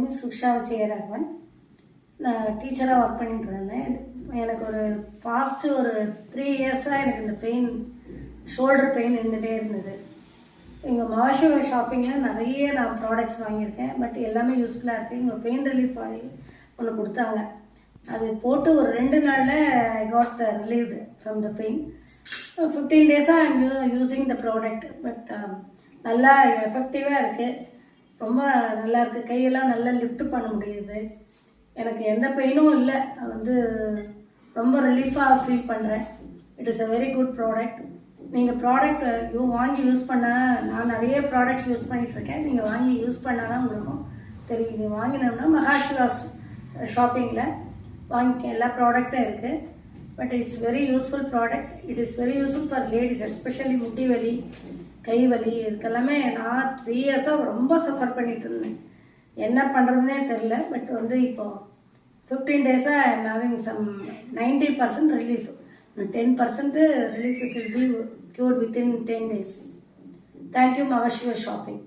is Suksha Vijayaraghavan. நான் டீச்சராக work பண்ணிட்டு இருந்தேன். எனக்கு ஒரு பாஸ்ட்டு ஒரு 3 இயர்ஸாக எனக்கு இந்த பெயின், ஷோல்டர் பெயின் இருந்துகிட்டே இருந்தது. எங்கள் மகாசிவா ஷாப்பிங்கில் நிறைய நான் ப்ராடக்ட்ஸ் வாங்கியிருக்கேன். பட் எல்லாமே யூஸ்ஃபுல்லாக இருக்குது. இங்கே பெயின் ரிலீஃப் ஆயில் ஒன்று கொடுத்தாங்க. அது போட்டு ஒரு 2 நாளில் I got relieved from the pain. 15 டேஸாக I am using the product. But நல்லா எஃபெக்டிவாக இருக்குது. ரொம்ப நல்லா இருக்குது. கையெல்லாம் நல்லா லிஃப்ட் பண்ண முடியுது. எனக்கு எந்த பெயினும் இல்லை. ரொம்ப ரிலீஃபாக ஃபீல் பண்ணுறேன். It is a very good product. நீங்கள் ப்ராடக்ட் வாங்கி யூஸ் பண்ணால், நான் நிறைய ப்ராடக்ட் யூஸ் பண்ணிகிட்ருக்கேன். நீங்கள் வாங்கி யூஸ் பண்ணால் தான் உங்களுக்கும் தெரியும். நீங்கள் வாங்கினோம்னா மகாசிவா ஷாப்பிங்கில் வாங்கிக்க எல்லா ப்ராடக்டும் இருக்குது. But it's very useful product. It is very useful for ladies, especially முட்டி வலி, கை வலி. இதுக்கெல்லாமே நான் 3 இயர்ஸாக ரொம்ப சஃபர் பண்ணிகிட்டு இருந்தேன். என்ன பண்ணுறதுனே தெரில. பட் இப்போது 15 டேஸாக I am having some 90% relief. 10% relief it will be cured within 10 days. Thank you, Mavashiva Shopping.